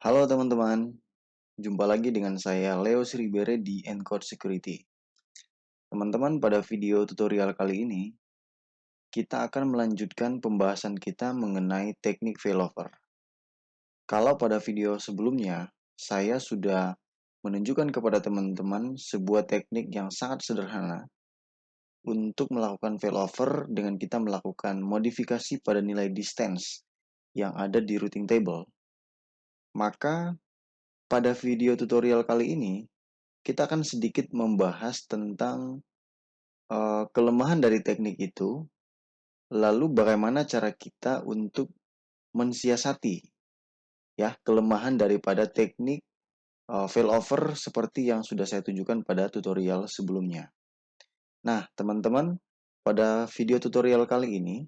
Halo teman-teman, jumpa lagi dengan saya Leo Sribere di Encode Security. Teman-teman, pada video tutorial kali ini, kita akan melanjutkan pembahasan kita mengenai teknik failover. Kalau pada video sebelumnya, saya sudah menunjukkan kepada teman-teman sebuah teknik yang sangat sederhana untuk melakukan failover dengan kita melakukan modifikasi pada nilai distance yang ada di routing table. Maka, pada video tutorial kali ini, kita akan sedikit membahas tentang kelemahan dari teknik itu, lalu bagaimana cara kita untuk mensiasati ya kelemahan daripada teknik failover seperti yang sudah saya tunjukkan pada tutorial sebelumnya. Nah, teman-teman, pada video tutorial kali ini,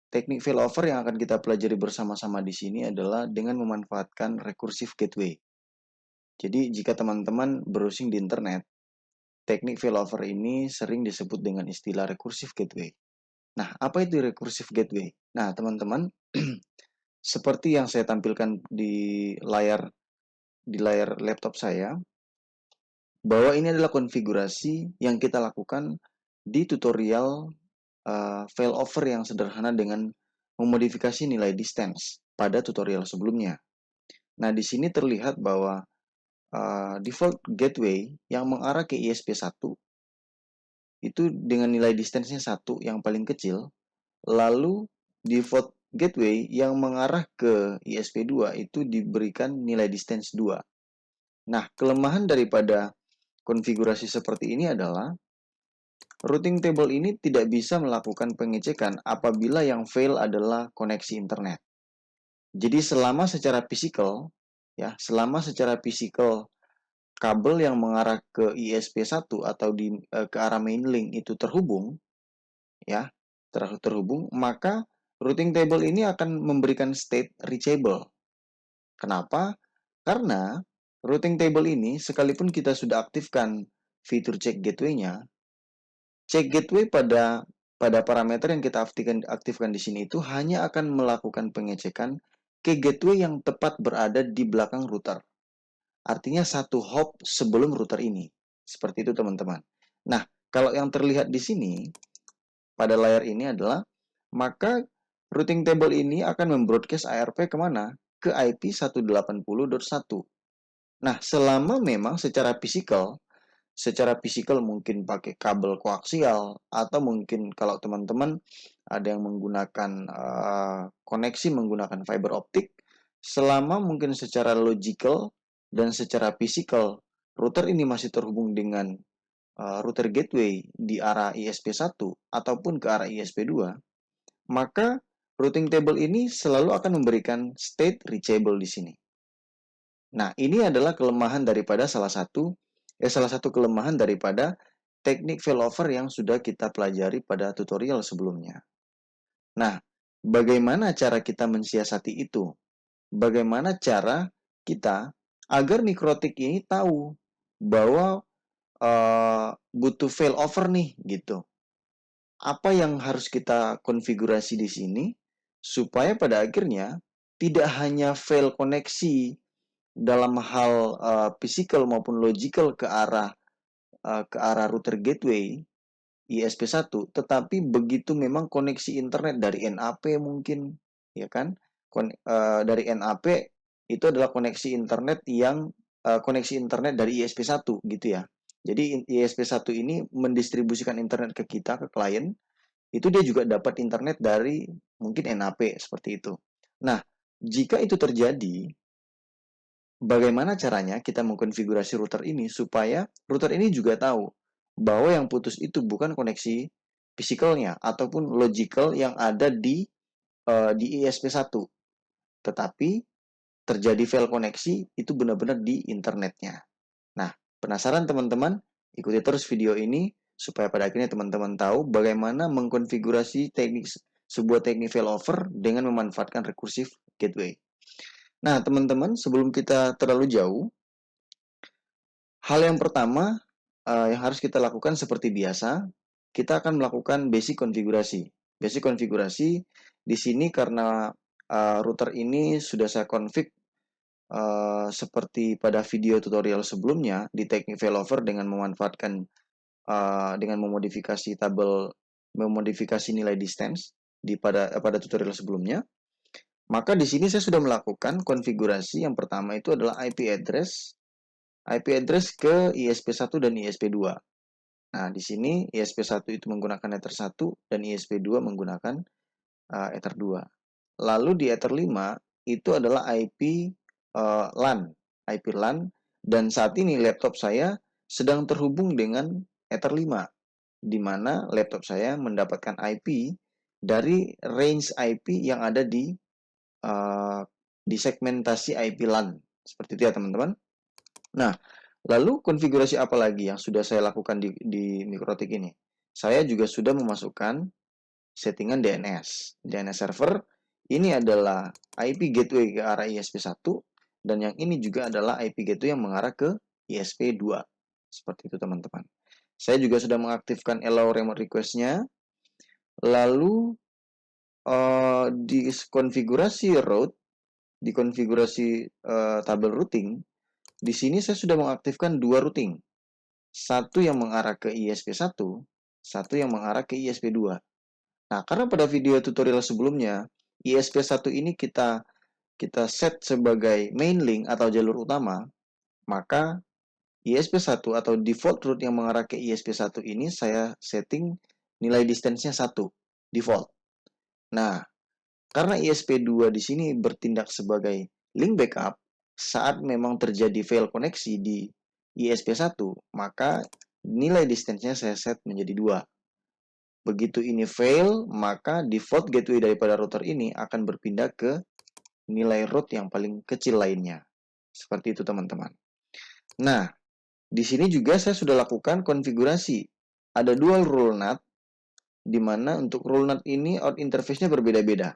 teknik failover yang akan kita pelajari bersama-sama di sini adalah dengan memanfaatkan recursive gateway. Jadi, jika teman-teman browsing di internet, teknik failover ini sering disebut dengan istilah recursive gateway. Nah, apa itu recursive gateway? Nah, teman-teman, seperti yang saya tampilkan di layar laptop saya, bahwa ini adalah konfigurasi yang kita lakukan di tutorial failover yang sederhana dengan memodifikasi nilai distance pada tutorial sebelumnya. Nah, di sini terlihat bahwa default gateway yang mengarah ke ISP1 itu dengan nilai distance-nya 1 yang paling kecil, lalu default gateway yang mengarah ke ISP2 itu diberikan nilai distance 2. Nah, kelemahan daripada konfigurasi seperti ini adalah routing table ini tidak bisa melakukan pengecekan apabila yang fail adalah koneksi internet. Jadi selama secara fisikal kabel yang mengarah ke ISP1 atau ke arah main link itu terhubung, ya, terhubung, maka routing table ini akan memberikan state reachable. Kenapa? Karena routing table ini sekalipun kita sudah aktifkan fitur check gateway-nya, check gateway pada parameter yang kita aktifkan di sini itu hanya akan melakukan pengecekan ke gateway yang tepat berada di belakang router. Artinya satu hop sebelum router ini. Seperti itu, teman-teman. Nah, kalau yang terlihat di sini pada layar ini adalah, maka routing table ini akan membroadcast ARP kemana? Ke IP 180.1. Nah, selama memang secara fisikal mungkin pakai kabel koaksial, atau mungkin kalau teman-teman ada yang menggunakan koneksi menggunakan fiber optik, selama mungkin secara logical dan secara fisikal router ini masih terhubung dengan router gateway di arah ISP1 ataupun ke arah ISP2, maka routing table ini selalu akan memberikan state reachable di sini. Nah, ini adalah kelemahan daripada salah satu kelemahan daripada teknik failover yang sudah kita pelajari pada tutorial sebelumnya. Nah, bagaimana cara kita mensiasati itu? Bagaimana cara kita agar mikrotik ini tahu bahwa butuh failover nih gitu. Apa yang harus kita konfigurasi di sini supaya pada akhirnya tidak hanya fail koneksi dalam hal physical maupun logical ke arah router gateway ISP1, tetapi begitu memang koneksi internet dari NAP mungkin, ya kan? Dari NAP itu adalah koneksi internet dari ISP1 gitu ya. Jadi ISP1 ini mendistribusikan internet ke kita, ke klien, itu dia juga dapat internet dari mungkin NAP seperti itu. Nah, jika itu terjadi, bagaimana caranya kita mengkonfigurasi router ini supaya router ini juga tahu bahwa yang putus itu bukan koneksi fisikalnya ataupun logical yang ada di ISP1, tetapi terjadi fail koneksi itu benar-benar di internetnya. Nah, penasaran teman-teman? Ikuti terus video ini supaya pada akhirnya teman-teman tahu bagaimana mengkonfigurasi sebuah teknik failover dengan memanfaatkan recursive gateway. Nah, teman-teman, sebelum kita terlalu jauh, hal yang pertama yang harus kita lakukan seperti biasa, kita akan melakukan basic konfigurasi. Basic konfigurasi di sini karena router ini sudah saya config seperti pada video tutorial sebelumnya di teknik failover dengan memanfaatkan dengan memodifikasi nilai distance pada tutorial sebelumnya. Maka di sini saya sudah melakukan konfigurasi. Yang pertama itu adalah IP address ke ISP1 dan ISP2. Nah, di sini ISP1 itu menggunakan Ether 1 dan ISP2 menggunakan Ether 2. Lalu di Ether 5 itu adalah IP LAN, dan saat ini laptop saya sedang terhubung dengan Ether 5, di mana laptop saya mendapatkan IP dari range IP yang ada di segmentasi IP LAN. Seperti itu ya teman-teman. Nah, lalu konfigurasi apa lagi yang sudah saya lakukan di MikroTik ini? Saya juga sudah memasukkan settingan DNS. DNS server ini adalah IP gateway ke arah ISP1 dan yang ini juga adalah IP gateway yang mengarah ke ISP2. Seperti itu teman-teman. Saya juga sudah mengaktifkan allow remote request-nya. Lalu di konfigurasi route, di konfigurasi tabel routing, di sini saya sudah mengaktifkan dua routing. Satu yang mengarah ke ISP1, satu yang mengarah ke ISP2. Nah, karena pada video tutorial sebelumnya, ISP1 ini kita set sebagai main link atau jalur utama, maka ISP1 atau default route yang mengarah ke ISP1 ini saya setting nilai distance-nya 1, default. Nah, karena ISP2 di sini bertindak sebagai link backup, saat memang terjadi fail koneksi di ISP1, maka nilai distance-nya saya set menjadi 2. Begitu ini fail, maka default gateway daripada router ini akan berpindah ke nilai route yang paling kecil lainnya. Seperti itu teman-teman. Nah, di sini juga saya sudah lakukan konfigurasi. Ada dual rule NAT, di mana untuk rule NAT ini out interface-nya berbeda-beda.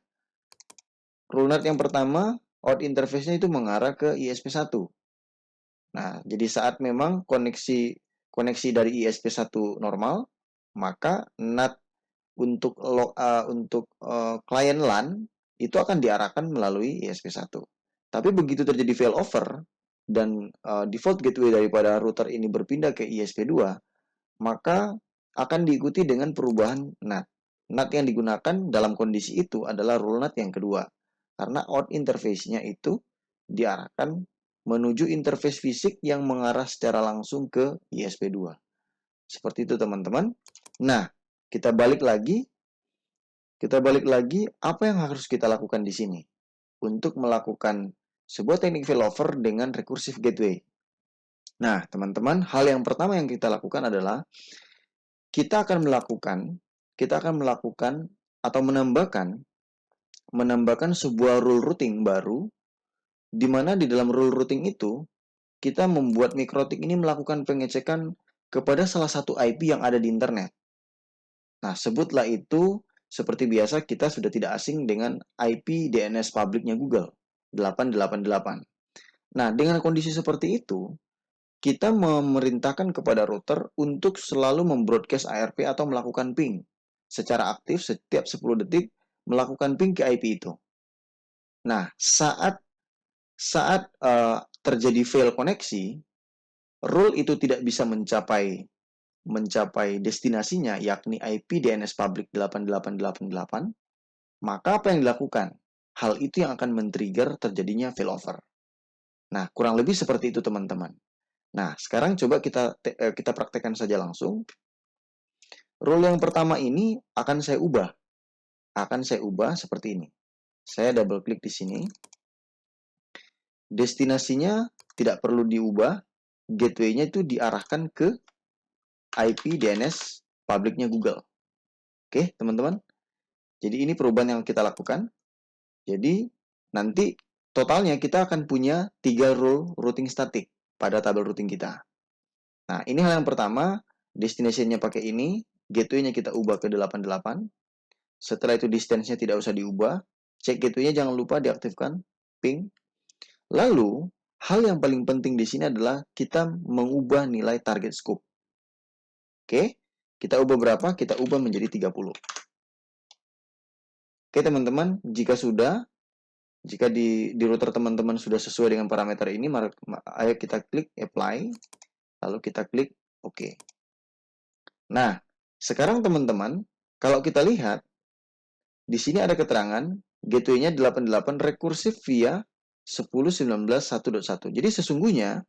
Rule NAT yang pertama, out interface-nya itu mengarah ke ISP1. Nah, jadi saat memang koneksi dari ISP1 normal, maka NAT untuk klien LAN itu akan diarahkan melalui ISP1. Tapi begitu terjadi failover dan default gateway daripada router ini berpindah ke ISP2, maka akan diikuti dengan perubahan NAT. NAT yang digunakan dalam kondisi itu adalah rule NAT yang kedua. Karena out interface-nya itu diarahkan menuju interface fisik yang mengarah secara langsung ke ISP2. Seperti itu teman-teman. Nah, kita balik lagi, apa yang harus kita lakukan di sini untuk melakukan sebuah teknik failover dengan recursive gateway. Nah, teman-teman, hal yang pertama yang kita lakukan adalah kita akan melakukan atau menambahkan sebuah rule routing baru, di mana di dalam rule routing itu kita membuat MikroTik ini melakukan pengecekan kepada salah satu IP yang ada di internet. Nah, sebutlah itu seperti biasa, kita sudah tidak asing dengan IP DNS publiknya Google, 888. Nah, dengan kondisi seperti itu, kita memerintahkan kepada router untuk selalu membroadcast ARP atau melakukan ping secara aktif setiap 10 detik, melakukan ping ke IP itu. Nah, saat terjadi fail koneksi, rule itu tidak bisa mencapai destinasinya, yakni IP DNS public 8888, maka apa yang dilakukan? Hal itu yang akan men-trigger terjadinya failover. Nah, kurang lebih seperti itu teman-teman. Nah, sekarang coba kita praktekkan saja langsung. Rule yang pertama ini akan saya ubah. Seperti ini. Saya double klik di sini. Destinasinya tidak perlu diubah. Gateway-nya itu diarahkan ke IP DNS publiknya Google. Oke, teman-teman. Jadi ini perubahan yang kita lakukan. Jadi nanti totalnya kita akan punya 3 rule routing static pada tabel routing kita. Nah, ini hal yang pertama. Destination-nya pakai ini. Gateway-nya kita ubah ke 88. Setelah itu distance-nya tidak usah diubah. Cek gateway-nya jangan lupa diaktifkan. Ping. Lalu, hal yang paling penting di sini adalah kita mengubah nilai target scope. Oke, kita ubah berapa? Kita ubah menjadi 30. Oke teman-teman, jika sudah, Jika di router teman-teman sudah sesuai dengan parameter ini, ayo kita klik apply, lalu kita klik OK. Nah, sekarang teman-teman, kalau kita lihat, di sini ada keterangan gateway-nya 88 rekursif via 10.19.1.1. Jadi sesungguhnya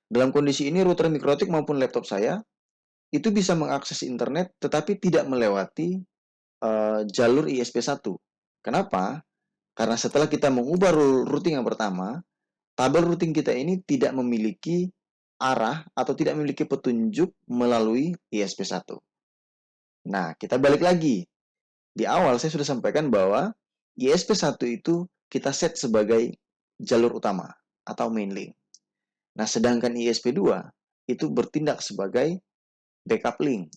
dalam kondisi ini router Mikrotik maupun laptop saya itu bisa mengakses internet tetapi tidak melewati jalur ISP1. Kenapa? Karena setelah kita mengubah rule routing yang pertama, tabel routing kita ini tidak memiliki arah atau tidak memiliki petunjuk melalui ISP1. Nah, kita balik lagi. Di awal saya sudah sampaikan bahwa ISP1 itu kita set sebagai jalur utama atau main link. Nah, sedangkan ISP2 itu bertindak sebagai backup link.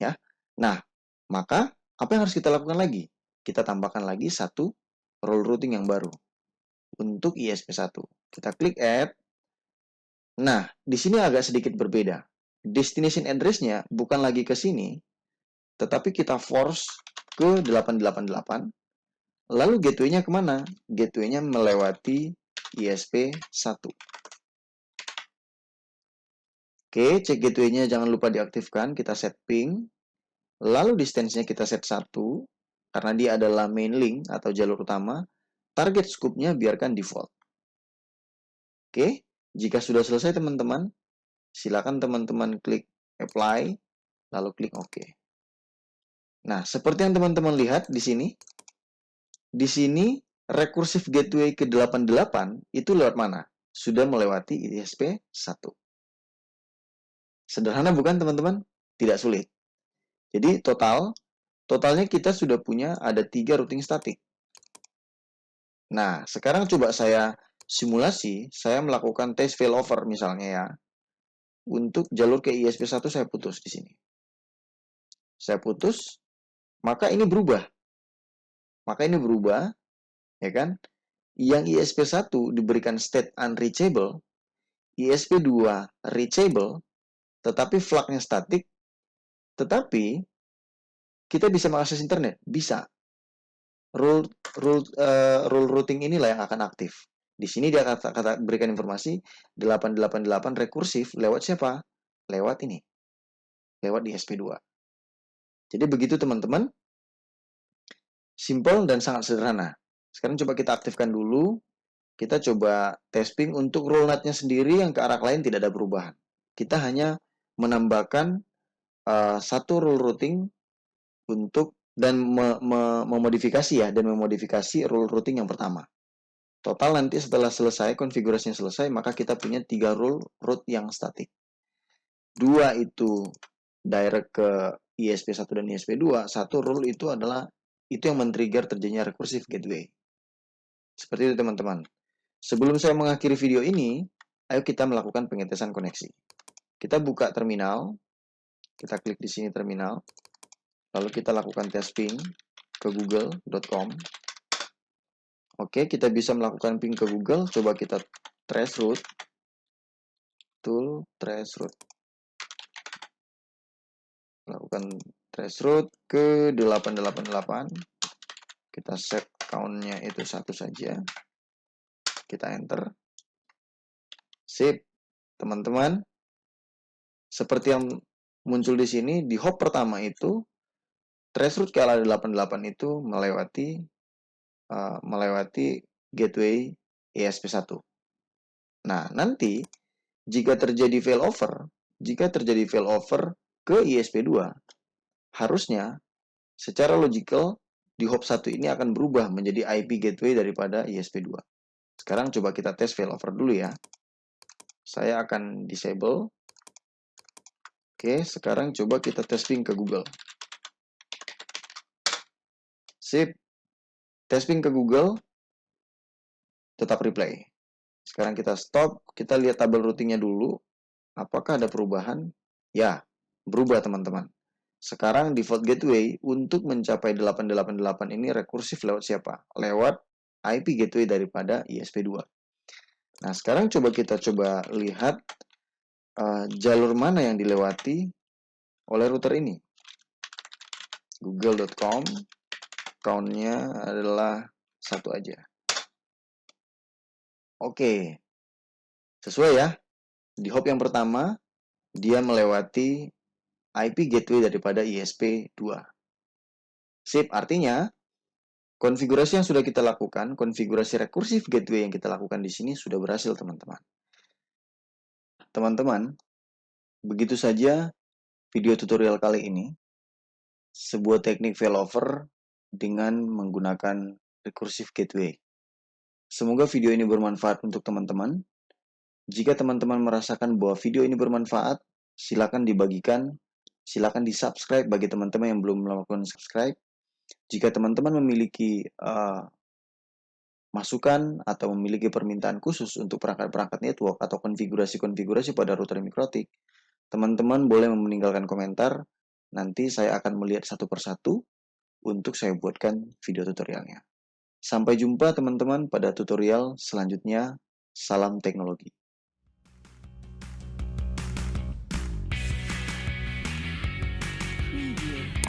Ya. Nah, maka apa yang harus kita lakukan lagi? Kita tambahkan lagi satu role routing yang baru untuk ISP1. Kita klik add. Nah, di sini agak sedikit berbeda. Destination address-nya bukan lagi ke sini, tetapi kita force ke 888. Lalu gateway-nya kemana? Gateway-nya melewati ISP1. Oke, cek gateway-nya jangan lupa diaktifkan. Kita set ping. Lalu distance-nya kita set 1, karena dia adalah main link atau jalur utama. Target scope-nya biarkan default. Oke, jika sudah selesai teman-teman, silakan teman-teman klik apply, lalu klik OK. Nah, seperti yang teman-teman lihat di sini, recursive gateway ke 88 itu lewat mana? Sudah melewati ISP1. Sederhana bukan teman-teman? Tidak sulit. Jadi totalnya kita sudah punya ada 3 routing statik. Nah, sekarang coba saya simulasi, saya melakukan tes failover misalnya ya. Untuk jalur ke ISP1 saya putus di sini. Saya putus, maka ini berubah. Ya kan? Yang ISP1 diberikan state unreachable, ISP2 reachable, tetapi flagnya statik, tetapi kita bisa mengakses internet, bisa. Rule routing inilah yang akan aktif. Di sini dia kata berikan informasi 888 rekursif lewat siapa? Lewat ini. Lewat ISP2. Jadi begitu teman-teman. Simple dan sangat sederhana. Sekarang coba kita aktifkan dulu. Kita coba testing untuk rule net-nya sendiri yang ke arah klien tidak ada perubahan. Kita hanya menambahkan satu rule routing untuk dan memodifikasi rule routing yang pertama. Total nanti setelah selesai, konfigurasinya selesai, maka kita punya 3 rule route yang statik. 2 itu direct ke ISP1 dan ISP2, 1 rule itu adalah itu yang men-trigger terjadinya recursive gateway. Seperti itu teman-teman. Sebelum saya mengakhiri video ini, ayo kita melakukan pengetesan koneksi. Kita buka terminal, kita klik di sini terminal, lalu kita lakukan tes ping ke google.com. Oke, kita bisa melakukan ping ke Google. Coba kita traceroute, tool traceroute. Lakukan traceroute ke 888. Kita set count-nya itu 1 saja. Kita enter. Sip, teman-teman. Seperti yang muncul di sini, di hop pertama itu traceroute ke arah 88 itu melewati gateway ISP1. Nah, nanti jika terjadi failover ke ISP2, harusnya secara logical di hop 1 ini akan berubah menjadi IP gateway daripada ISP2. Sekarang coba kita tes failover dulu ya. Saya akan disable. Oke, sekarang coba kita tes ping ke Google. Sip. Tes ping ke Google, tetap replay. Sekarang kita stop, kita lihat tabel routingnya dulu. Apakah ada perubahan? Ya, berubah teman-teman. Sekarang default gateway untuk mencapai 888 ini rekursif lewat siapa? Lewat IP gateway daripada ISP2. Nah, sekarang kita coba lihat jalur mana yang dilewati oleh router ini. Google.com. count-nya adalah 1 aja. Oke, sesuai ya. Di hop yang pertama, dia melewati IP gateway daripada ISP2. Sip, artinya konfigurasi yang sudah kita lakukan, konfigurasi rekursif gateway yang kita lakukan di sini sudah berhasil, teman-teman. Teman-teman, begitu saja video tutorial kali ini. Sebuah teknik failover dengan menggunakan recursive gateway. Semoga video ini bermanfaat untuk teman-teman. Jika teman-teman merasakan bahwa video ini bermanfaat, silakan dibagikan, silakan di-subscribe bagi teman-teman yang belum melakukan subscribe. Jika teman-teman memiliki masukan atau memiliki permintaan khusus untuk perangkat-perangkat network atau konfigurasi-konfigurasi pada router mikrotik, teman-teman boleh meninggalkan komentar. Nanti saya akan melihat satu persatu untuk saya buatkan video tutorialnya. Sampai jumpa teman-teman pada tutorial selanjutnya. Salam teknologi. Preview.